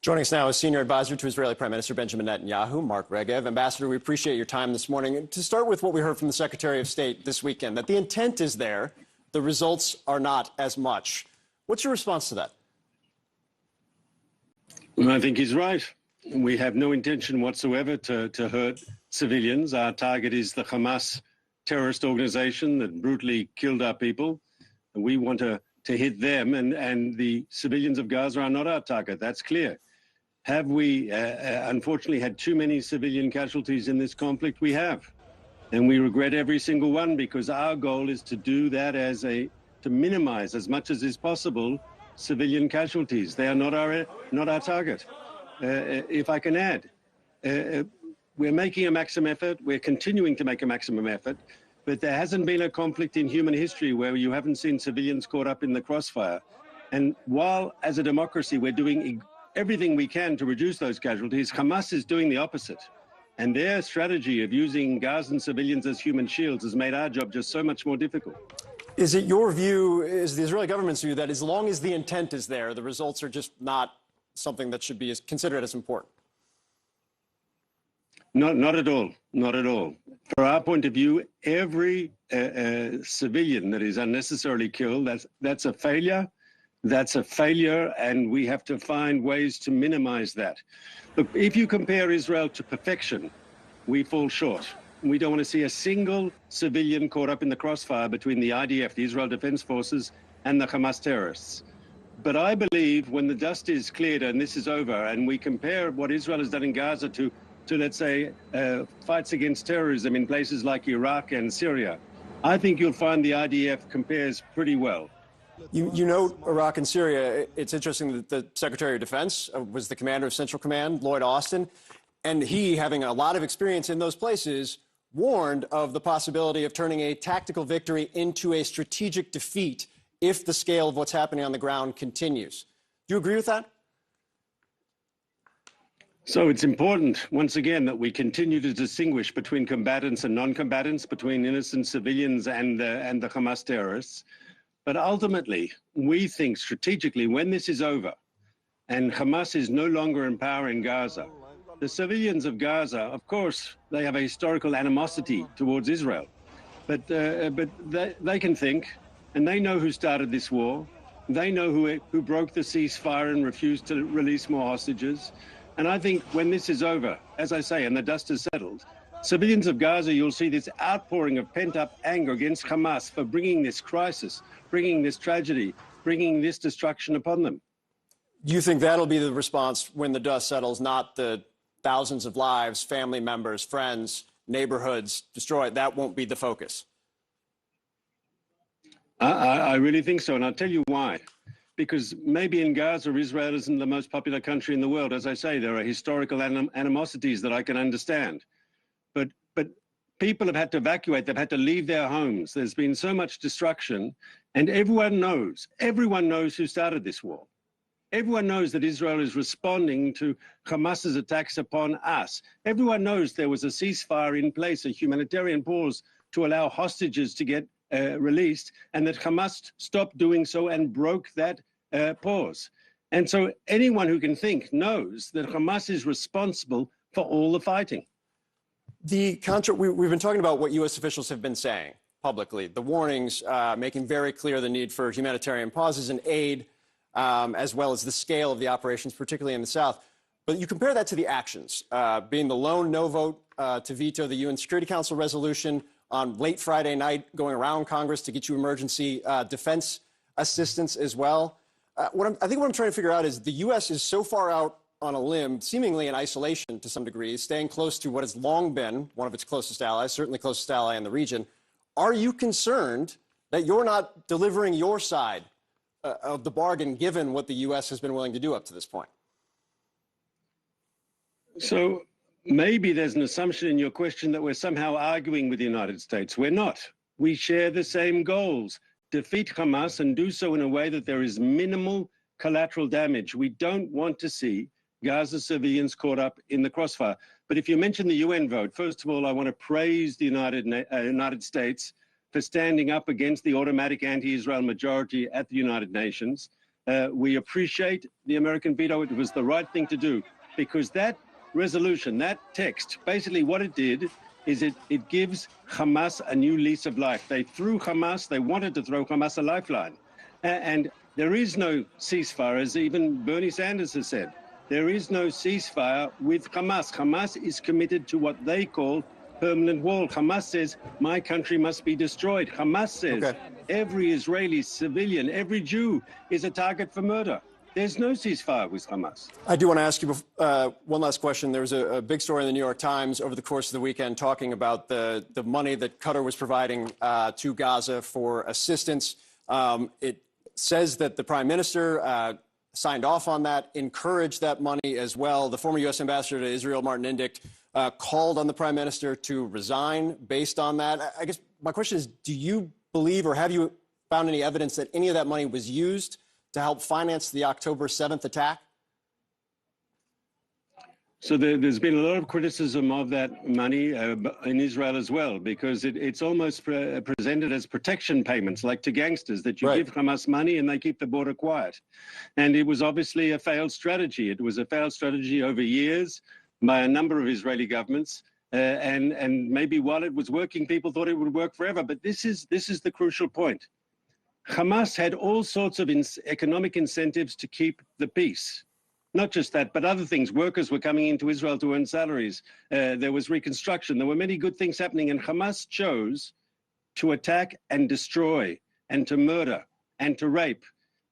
Joining us now is Senior Advisor to Israeli Prime Minister Benjamin Netanyahu, Mark Regev. Ambassador, we appreciate your time this morning. To start with what we heard from the Secretary of State this weekend, that the intent is there, the results are not as much. What's your response to that? I think he's right. We have no intention whatsoever to hurt civilians. Our target is the Hamas terrorist organization that brutally killed our people. We want to hit them, and the civilians of Gaza are not our target. That's clear. Have we unfortunately had too many civilian casualties in this conflict? We have. And we regret every single one, because our goal is to do that to minimize as much as is possible civilian casualties. They are not our target. If I can add, we're making a maximum effort. We're continuing to make a maximum effort, but there hasn't been a conflict in human history where you haven't seen civilians caught up in the crossfire. And while as a democracy we're doing everything we can to reduce those casualties, Hamas is doing the opposite. And their strategy of using Gazan civilians as human shields has made our job just so much more difficult. Is it your view, is the Israeli government's view, that as long as the intent is there, the results are just not something that should be considered as important? Not at all. Not at all. From our point of view, every civilian that is unnecessarily killed, that's a failure. That's a failure, and we have to find ways to minimize that. Look, if you compare Israel to perfection, we fall short. We don't want to see a single civilian caught up in the crossfire between the IDF, the Israel Defense Forces, and the Hamas terrorists. But I believe when the dust is cleared and this is over, and we compare what Israel has done in Gaza to let's say, fights against terrorism in places like Iraq and Syria, I think you'll find the IDF compares pretty well. You know Iraq and Syria. It's interesting that the Secretary of Defense was the commander of Central Command, Lloyd Austin, and he, having a lot of experience in those places, warned of the possibility of turning a tactical victory into a strategic defeat if the scale of what's happening on the ground continues. Do you agree with that? So it's important, once again, that we continue to distinguish between combatants and non-combatants, between innocent civilians and the Hamas terrorists. But ultimately, we think strategically, when this is over and Hamas is no longer in power in Gaza, the civilians of Gaza, of course, they have a historical animosity towards Israel. But they can think, and they know who started this war. They know who broke the ceasefire and refused to release more hostages. And I think when this is over, as I say, and the dust has settled, civilians of Gaza, you'll see this outpouring of pent-up anger against Hamas for bringing this crisis, bringing this tragedy, bringing this destruction upon them. Do you think that'll be the response when the dust settles, not the thousands of lives, family members, friends, neighborhoods destroyed? That won't be the focus. I really think so, and I'll tell you why. Because maybe in Gaza, Israel isn't the most popular country in the world. As I say, there are historical animosities that I can understand. But people have had to evacuate. They've had to leave their homes. There's been so much destruction. And everyone knows who started this war. Everyone knows that Israel is responding to Hamas's attacks upon us. Everyone knows there was a ceasefire in place, a humanitarian pause to allow hostages to get released, and that Hamas stopped doing so and broke that pause. And so anyone who can think knows that Hamas is responsible for all the fighting. We've been talking about what U.S. officials have been saying publicly, the warnings, making very clear the need for humanitarian pauses and aid, as well as the scale of the operations, particularly in the South. But you compare that to the actions, being the lone no vote to veto the UN Security Council resolution on late Friday night, going around Congress to get you emergency defense assistance as well. I think what I'm trying to figure out is the U.S. is so far out on a limb, seemingly in isolation to some degree, staying close to what has long been one of its closest allies, certainly closest ally in the region. Are you concerned that you're not delivering your side of the bargain, given what the U.S. has been willing to do up to this point? So maybe there's an assumption in your question that we're somehow arguing with the United States. We're not. We share the same goals: defeat Hamas and do so in a way that there is minimal collateral damage. We don't want to see Gaza civilians caught up in the crossfire. But if you mention the UN vote, first of all, I want to praise the United States for standing up against the automatic anti-Israel majority at the United Nations. We appreciate the American veto. It was the right thing to do because that resolution, that text, basically what it did is it gives Hamas a new lease of life. They wanted to throw Hamas a lifeline. And there is no ceasefire, as even Bernie Sanders has said. There is no ceasefire with Hamas. Hamas is committed to what they call permanent wall. Hamas says, my country must be destroyed. Hamas says, every Israeli civilian, every Jew is a target for murder. There's no ceasefire with Hamas. I do want to ask you one last question. There was a big story in the New York Times over the course of the weekend talking about the money that Qatar was providing to Gaza for assistance. It says that the prime minister signed off on that, encouraged that money as well. The former U.S. ambassador to Israel, Martin Indyk, called on the prime minister to resign based on that. I guess my question is, do you believe or have you found any evidence that any of that money was used to help finance the October 7th attack? So there's been a lot of criticism of that money in Israel as well, because it's almost presented as protection payments, like to gangsters, that you give Hamas money and they keep the border quiet. And it was obviously a failed strategy. It was a failed strategy over years by a number of Israeli governments. And maybe while it was working, people thought it would work forever. But this is the crucial point. Hamas had all sorts of economic incentives to keep the peace. Not just that, but other things. Workers were coming into Israel to earn salaries. There was reconstruction. There were many good things happening. And Hamas chose to attack and destroy and to murder and to rape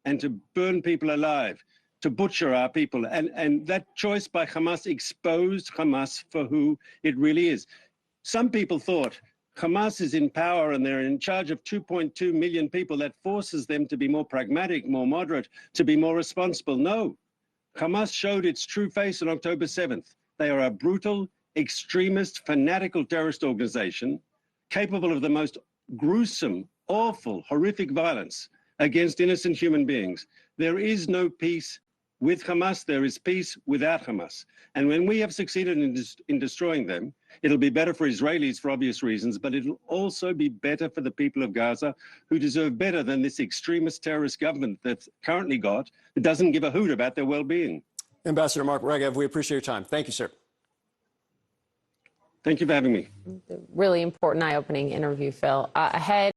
and to burn people alive, to butcher our people. And that choice by Hamas exposed Hamas for who it really is. Some people thought Hamas is in power and they're in charge of 2.2 million people. That forces them to be more pragmatic, more moderate, to be more responsible. No. Hamas showed its true face on October 7th. They are a brutal, extremist, fanatical terrorist organization capable of the most gruesome, awful, horrific violence against innocent human beings. There is no peace with Hamas. There is peace without Hamas. And when we have succeeded in destroying them, it'll be better for Israelis for obvious reasons, but it'll also be better for the people of Gaza, who deserve better than this extremist terrorist government that's currently got, that doesn't give a hoot about their well-being. Ambassador Mark Regev, we appreciate your time. Thank you, sir. Thank you for having me. Really important, eye-opening interview, Phil. Ahead.